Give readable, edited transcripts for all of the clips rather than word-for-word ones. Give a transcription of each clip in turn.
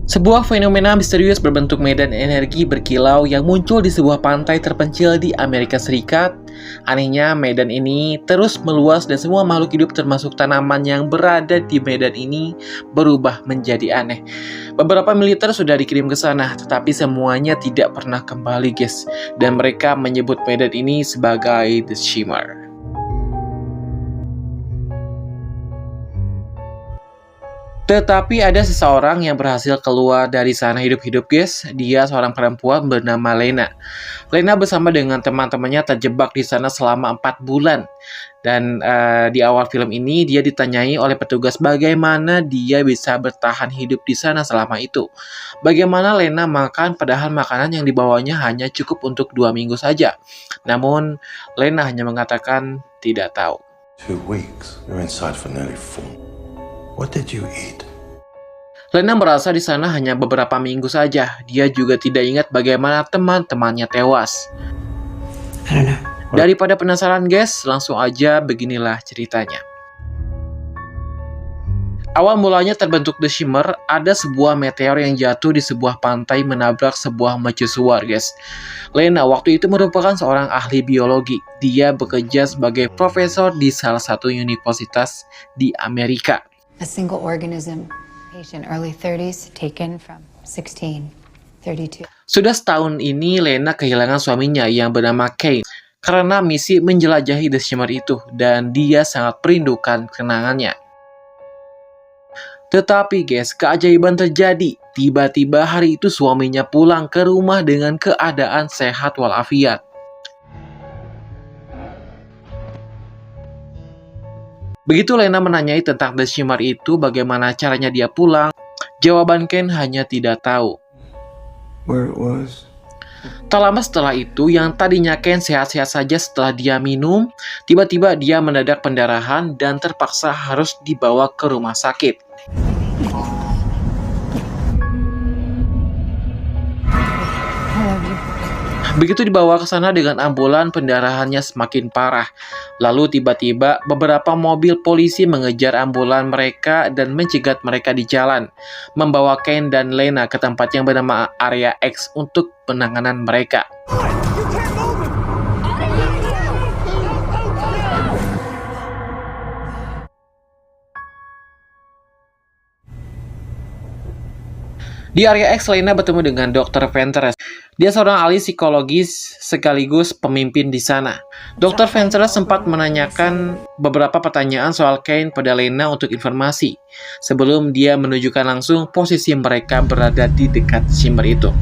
Sebuah fenomena misterius berbentuk medan energi berkilau yang muncul di sebuah pantai terpencil di Amerika Serikat. Anehnya, medan ini terus meluas dan semua makhluk hidup termasuk tanaman yang berada di medan ini berubah menjadi aneh. Beberapa militer sudah dikirim ke sana, tetapi semuanya tidak pernah kembali, guys. Dan mereka menyebut medan ini sebagai The Shimmer. Tetapi ada seseorang yang berhasil keluar dari sana hidup-hidup, guys. Dia seorang perempuan bernama Lena. Lena bersama dengan teman-temannya terjebak di sana selama 4 bulan. Dan di awal film ini dia ditanyai oleh petugas bagaimana dia bisa bertahan hidup di sana selama itu. Bagaimana Lena makan padahal makanan yang dibawanya hanya cukup untuk 2 minggu saja. Namun Lena hanya mengatakan tidak tahu. 2 weeks. You're inside for nearly 4. What did you eat? Lena merasa di sana hanya beberapa minggu saja. Dia juga tidak ingat bagaimana teman-temannya tewas. I don't know. Daripada penasaran, guys, langsung aja beginilah ceritanya. Awal mulanya terbentuk The Shimmer, ada sebuah meteor yang jatuh di sebuah pantai menabrak sebuah mercusuar, guys. Lena waktu itu merupakan seorang ahli biologi. Dia bekerja sebagai profesor di salah satu universitas di Amerika. A single organism, patient early 30s, taken from 1632. Sudah setahun ini Lena kehilangan suaminya yang bernama Kane karena misi menjelajahi The Shimmer itu, dan dia sangat merindukan kenangannya. Tetapi guys, keajaiban terjadi. Tiba-tiba hari itu suaminya pulang ke rumah dengan keadaan sehat walafiat. Begitu Lena menanyai tentang The Shimmer itu, bagaimana caranya dia pulang, jawaban Ken hanya tidak tahu. Where it was. Tak lama setelah itu, yang tadinya Ken sehat-sehat saja setelah dia minum, tiba-tiba dia mendadak pendarahan dan terpaksa harus dibawa ke rumah sakit. Begitu dibawa ke sana dengan ambulan, pendarahannya semakin parah. Lalu tiba-tiba beberapa mobil polisi mengejar ambulan mereka dan mencegat mereka di jalan, membawa Ken dan Lena ke tempat yang bernama Area X untuk penanganan mereka. Di Area X, Lena bertemu dengan Dr. Ventress. Dia seorang ahli psikologis sekaligus pemimpin di sana. Dr. Ventress sempat menanyakan beberapa pertanyaan soal Kane pada Lena untuk informasi, sebelum dia menunjukkan langsung posisi mereka berada di dekat Shimmer itu.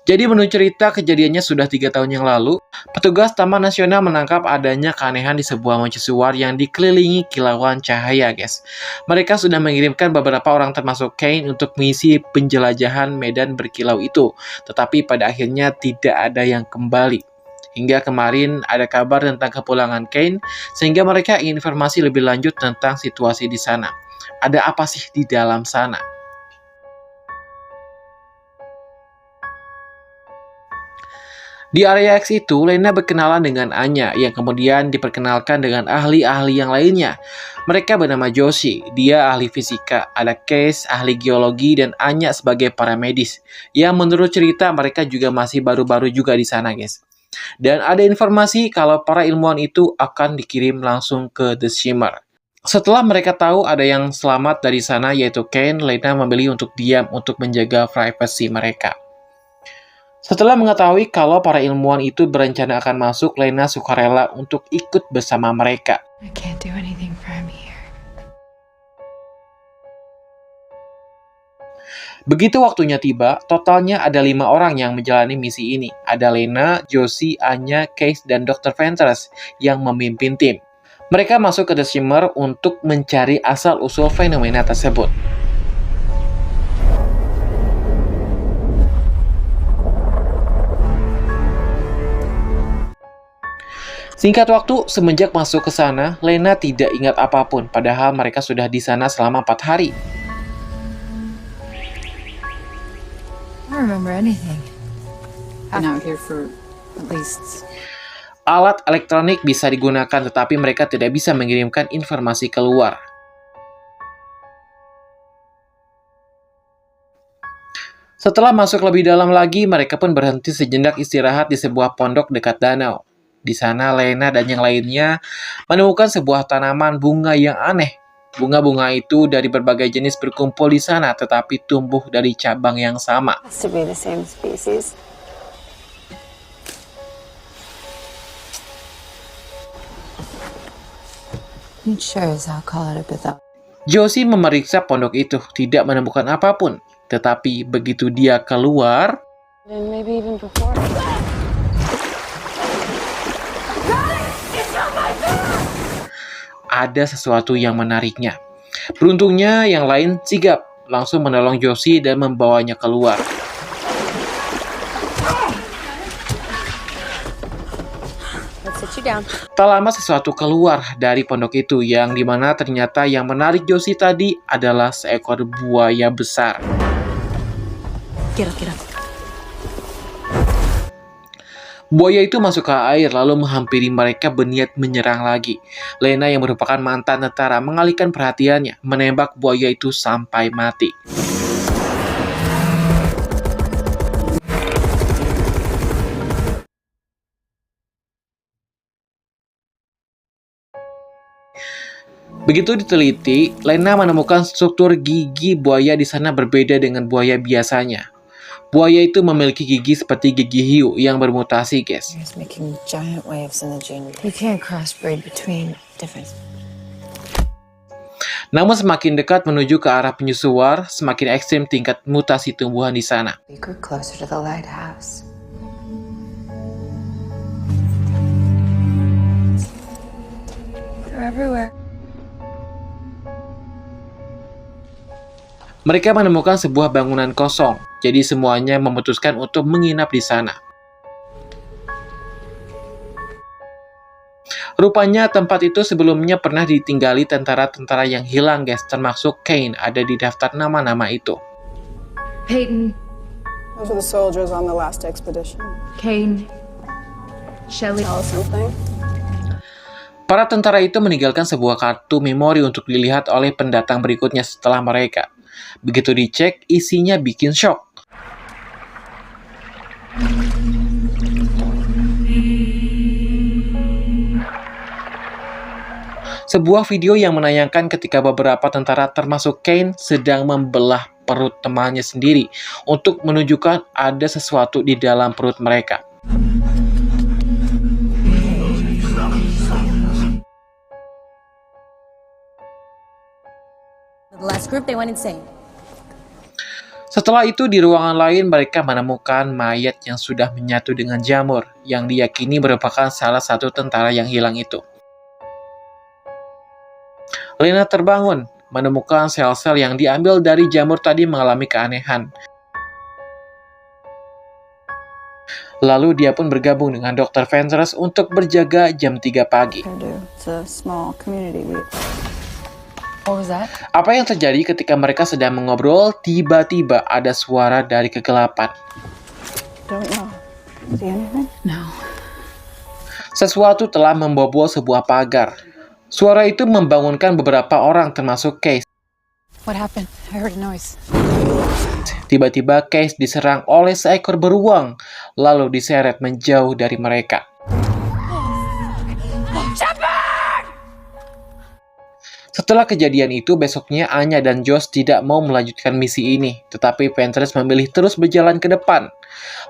Jadi menurut cerita, kejadiannya sudah 3 tahun yang lalu. Petugas Taman Nasional menangkap adanya keanehan di sebuah mercusuar yang dikelilingi kilauan cahaya, guys. Mereka sudah mengirimkan beberapa orang termasuk Kane untuk misi penjelajahan medan berkilau itu, tetapi pada akhirnya tidak ada yang kembali. Hingga kemarin ada kabar tentang kepulangan Kane, sehingga mereka ingin informasi lebih lanjut tentang situasi di sana. Ada apa sih di dalam sana? Di Area X itu, Lena berkenalan dengan Anya, yang kemudian diperkenalkan dengan ahli-ahli yang lainnya. Mereka bernama Josie, dia ahli fisika, ada Case, ahli geologi, dan Anya sebagai paramedis. Yang menurut cerita, mereka juga masih baru-baru juga di sana, guys. Dan ada informasi kalau para ilmuwan itu akan dikirim langsung ke The Shimmer. Setelah mereka tahu ada yang selamat dari sana, yaitu Kane, Lena memilih untuk diam untuk menjaga privasi mereka. Setelah mengetahui kalau para ilmuwan itu berencana akan masuk, Lena sukarela untuk ikut bersama mereka. I can't do anything from here. Begitu waktunya tiba, totalnya ada 5 orang yang menjalani misi ini. Ada Lena, Josie, Anya, Case, dan Dr. Ventress yang memimpin tim. Mereka masuk ke The Shimmer untuk mencari asal-usul fenomena tersebut. Singkat waktu, semenjak masuk ke sana, Lena tidak ingat apapun, padahal mereka sudah di sana selama 4 hari. I don't remember anything. Been out here for at least Alat elektronik bisa digunakan, tetapi mereka tidak bisa mengirimkan informasi keluar. Setelah masuk lebih dalam lagi, mereka pun berhenti sejenak istirahat di sebuah pondok dekat danau. Di sana, Lena dan yang lainnya menemukan sebuah tanaman bunga yang aneh. Bunga-bunga itu dari berbagai jenis berkumpul di sana, tetapi tumbuh dari cabang yang sama. Has to be the same species. You'd sure as hell call it a Bethel. Josie memeriksa pondok itu, tidak menemukan apapun. Tetapi begitu dia keluar, And maybe even before. ada sesuatu yang menariknya. Beruntungnya yang lain sigap, langsung menolong Josie dan membawanya keluar. Let's sit you down. Tak lama sesuatu keluar dari pondok itu, yang dimana ternyata yang menarik Josie tadi adalah seekor buaya besar. Get up. Buaya itu masuk ke air lalu menghampiri mereka berniat menyerang lagi. Lena yang merupakan mantan tentara mengalihkan perhatiannya, menembak buaya itu sampai mati. Begitu diteliti, Lena menemukan struktur gigi buaya di sana berbeda dengan buaya biasanya. Buaya itu memiliki gigi seperti gigi hiu yang bermutasi, guys. It's making giant waves in the jungle. You can't crossbreed between different. Namun semakin dekat menuju ke arah penyusuar, semakin ekstrim tingkat mutasi tumbuhan di sana. We grew closer to the lighthouse. They're everywhere. Mereka menemukan sebuah bangunan kosong, jadi semuanya memutuskan untuk menginap di sana. Rupanya tempat itu sebelumnya pernah ditinggali tentara-tentara yang hilang, guys, termasuk Kane ada di daftar nama-nama itu. Peyton, Those are the soldiers on the last expedition. Kane, Shelley. Tell us something. Para tentara itu meninggalkan sebuah kartu memori untuk dilihat oleh pendatang berikutnya setelah mereka. Begitu dicek, isinya bikin shock. Sebuah video yang menayangkan ketika beberapa tentara termasuk Kane sedang membelah perut temannya sendiri untuk menunjukkan ada sesuatu di dalam perut mereka. The last group, they went insane. Setelah itu di ruangan lain mereka menemukan mayat yang sudah menyatu dengan jamur yang diyakini merupakan salah satu tentara yang hilang itu. Lena terbangun, menemukan sel-sel yang diambil dari jamur tadi mengalami keanehan. Lalu dia pun bergabung dengan Dr. Ventress untuk berjaga jam 3 pagi. It's a small community. What was that? Apa yang terjadi ketika mereka sedang mengobrol, tiba-tiba ada suara dari kegelapan. Don't know. See anything? No. Sesuatu telah membobol sebuah pagar. Suara itu membangunkan beberapa orang termasuk Case. What happened? I heard a noise. Tiba-tiba Case diserang oleh seekor beruang, lalu diseret menjauh dari mereka. Setelah kejadian itu, besoknya Anya dan Josh tidak mau melanjutkan misi ini, tetapi Ventress memilih terus berjalan ke depan.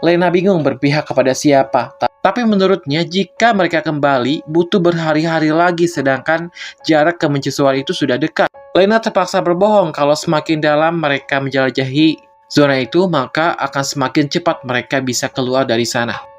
Lena bingung berpihak kepada siapa, tapi menurutnya jika mereka kembali, butuh berhari-hari lagi sedangkan jarak ke mercusuar itu sudah dekat. Lena terpaksa berbohong kalau semakin dalam mereka menjelajahi zona itu, maka akan semakin cepat mereka bisa keluar dari sana.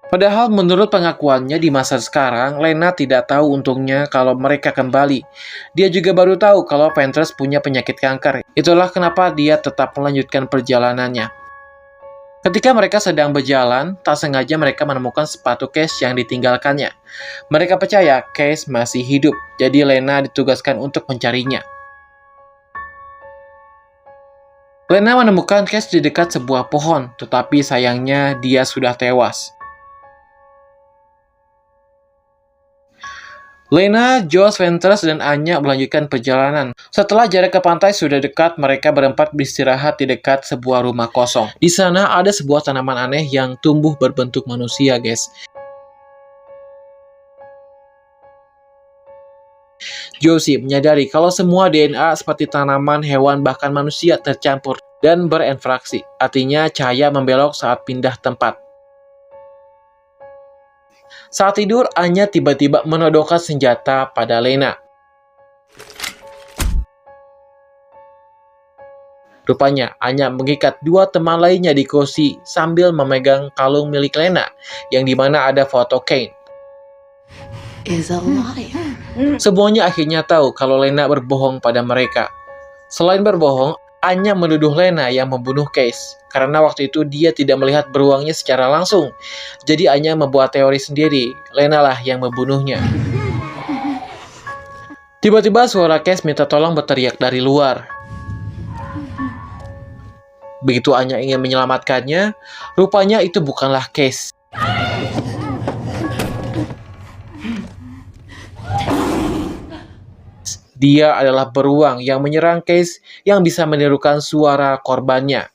Padahal menurut pengakuannya di masa sekarang, Lena tidak tahu untungnya kalau mereka kembali. Dia juga baru tahu kalau Ventress punya penyakit kanker. Itulah kenapa dia tetap melanjutkan perjalanannya. Ketika mereka sedang berjalan, tak sengaja mereka menemukan sepatu Case yang ditinggalkannya. Mereka percaya Case masih hidup, jadi Lena ditugaskan untuk mencarinya. Lena menemukan Case di dekat sebuah pohon, tetapi sayangnya dia sudah tewas. Lena, Josh, Ventress, dan Anya melanjutkan perjalanan. Setelah jarak ke pantai sudah dekat, mereka berempat beristirahat di dekat sebuah rumah kosong. Di sana ada sebuah tanaman aneh yang tumbuh berbentuk manusia, guys. Josie menyadari kalau semua DNA seperti tanaman, hewan, bahkan manusia tercampur dan berinteraksi. Artinya cahaya membelok saat pindah tempat. Saat tidur, Anya tiba-tiba menodongkan senjata pada Lena. Rupanya, Anya mengikat dua teman lainnya di kursi sambil memegang kalung milik Lena, yang dimana ada foto Kane. Semuanya akhirnya tahu kalau Lena berbohong pada mereka. Selain berbohong, Anya menuduh Lena yang membunuh Case, karena waktu itu dia tidak melihat beruangnya secara langsung. Jadi Anya membuat teori sendiri, Lena lah yang membunuhnya. Tiba-tiba suara Case minta tolong berteriak dari luar. Begitu Anya ingin menyelamatkannya, rupanya itu bukanlah Case. Dia adalah beruang yang menyerang Case yang bisa menirukan suara korbannya.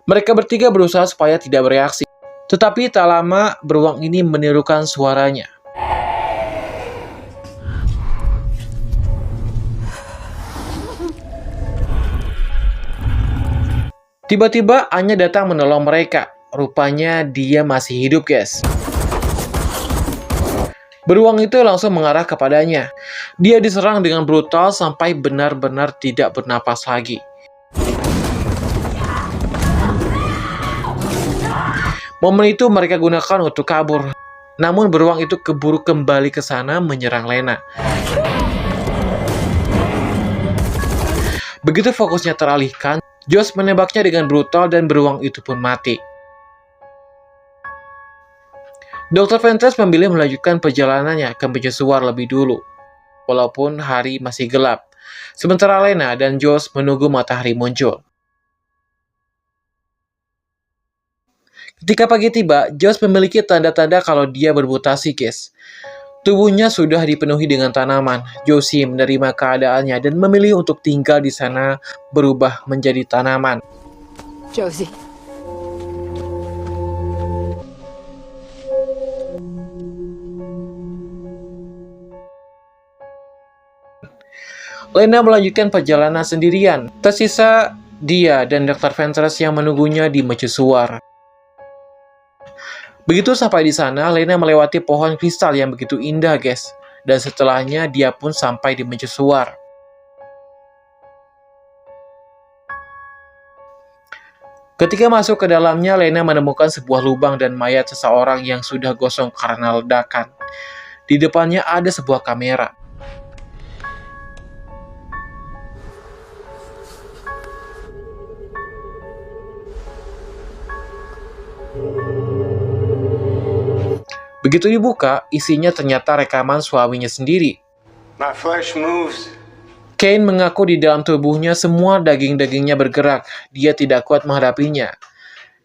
Mereka bertiga berusaha supaya tidak bereaksi. Tetapi tak lama beruang ini menirukan suaranya. Tiba-tiba Anya datang menolong mereka. Rupanya dia masih hidup, guys. Beruang itu langsung mengarah kepadanya. Dia diserang dengan brutal sampai benar-benar tidak bernapas lagi. Momen itu mereka gunakan untuk kabur. Namun beruang itu keburu kembali ke sana menyerang Lena. Begitu fokusnya teralihkan, Josh menembaknya dengan brutal dan beruang itu pun mati. Dr. Ventress memilih melanjutkan perjalanannya ke mercusuar lebih dulu, walaupun hari masih gelap. Sementara Lena dan Josh menunggu matahari muncul. Ketika pagi tiba, Josh memiliki tanda-tanda kalau dia bermutasi, guys. Tubuhnya sudah dipenuhi dengan tanaman. Josie menerima keadaannya dan memilih untuk tinggal di sana berubah menjadi tanaman. Josie. Lena melanjutkan perjalanan sendirian. Tersisa dia dan Dr. Ventress yang menunggunya di mercusuar. Begitu sampai di sana, Lena melewati pohon kristal yang begitu indah, guys. Dan setelahnya dia pun sampai di mercusuar. Ketika masuk ke dalamnya, Lena menemukan sebuah lubang dan mayat seseorang yang sudah gosong karena ledakan. Di depannya ada sebuah kamera. Begitu dibuka, isinya ternyata rekaman suaminya sendiri. My flesh moves. Kane mengaku di dalam tubuhnya semua daging-dagingnya bergerak. Dia tidak kuat menghadapinya.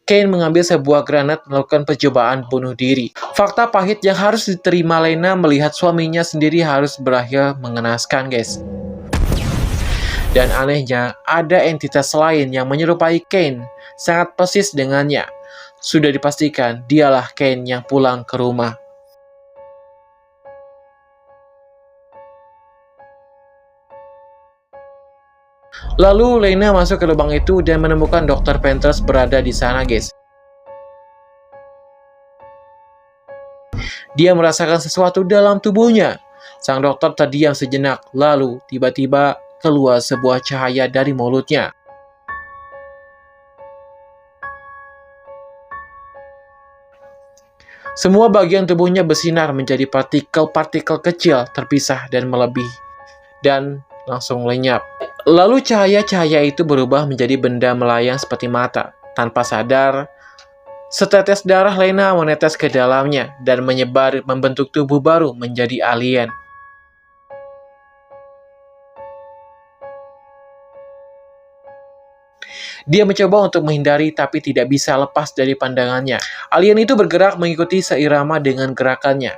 Kane mengambil sebuah granat melakukan percobaan bunuh diri. Fakta pahit yang harus diterima Lena melihat suaminya sendiri harus berakhir mengenaskan, guys. Dan anehnya, ada entitas lain yang menyerupai Kane, sangat persis dengannya. Sudah dipastikan dialah Kane yang pulang ke rumah. Lalu Lena masuk ke lubang itu dan menemukan Dr. Ventress berada di sana, guys. Dia merasakan sesuatu dalam tubuhnya. Sang dokter terdiam sejenak, lalu tiba-tiba keluar sebuah cahaya dari mulutnya. Semua bagian tubuhnya bersinar menjadi partikel-partikel kecil terpisah dan melebih, dan langsung lenyap. Lalu cahaya-cahaya itu berubah menjadi benda melayang seperti mata. Tanpa sadar, setetes darah Lena menetes ke dalamnya dan menyebar membentuk tubuh baru menjadi alien. Dia mencoba untuk menghindari tapi tidak bisa lepas dari pandangannya. Alien itu bergerak mengikuti seirama dengan gerakannya.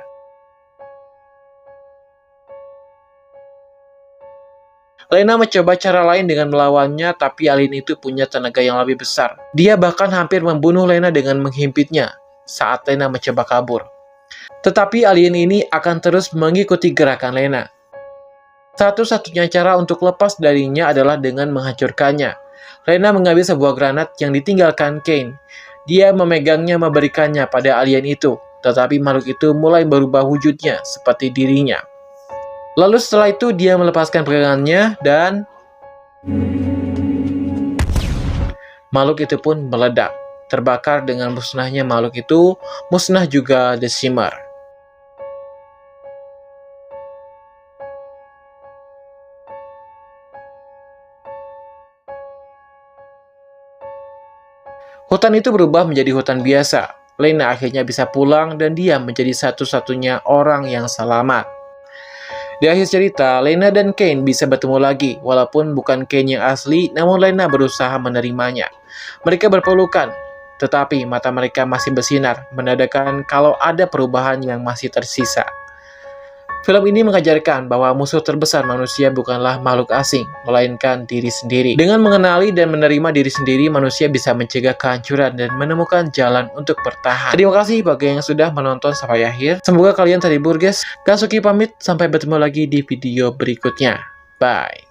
Lena mencoba cara lain dengan melawannya, tapi alien itu punya tenaga yang lebih besar. Dia bahkan hampir membunuh Lena dengan menghimpitnya saat Lena mencoba kabur. Tetapi alien ini akan terus mengikuti gerakan Lena. Satu-satunya cara untuk lepas darinya adalah dengan menghancurkannya. Lena mengambil sebuah granat yang ditinggalkan Kane. Dia memegangnya memberikannya pada alien itu, tetapi makhluk itu mulai berubah wujudnya seperti dirinya. Lalu setelah itu dia melepaskan pegangannya dan makhluk itu pun meledak. Terbakar dengan musnahnya makhluk itu, musnah juga The Shimmer. Hutan itu berubah menjadi hutan biasa. Lena akhirnya bisa pulang dan dia menjadi satu-satunya orang yang selamat. Di akhir cerita, Lena dan Kane bisa bertemu lagi, walaupun bukan Kane yang asli, namun Lena berusaha menerimanya. Mereka berpelukan, tetapi mata mereka masih bersinar, menandakan kalau ada perubahan yang masih tersisa. Film ini mengajarkan bahwa musuh terbesar manusia bukanlah makhluk asing, melainkan diri sendiri. Dengan mengenali dan menerima diri sendiri, manusia bisa mencegah kehancuran dan menemukan jalan untuk bertahan. Terima kasih bagi yang sudah menonton sampai akhir. Semoga kalian terhibur guys. Kasuki pamit, sampai bertemu lagi di video berikutnya. Bye.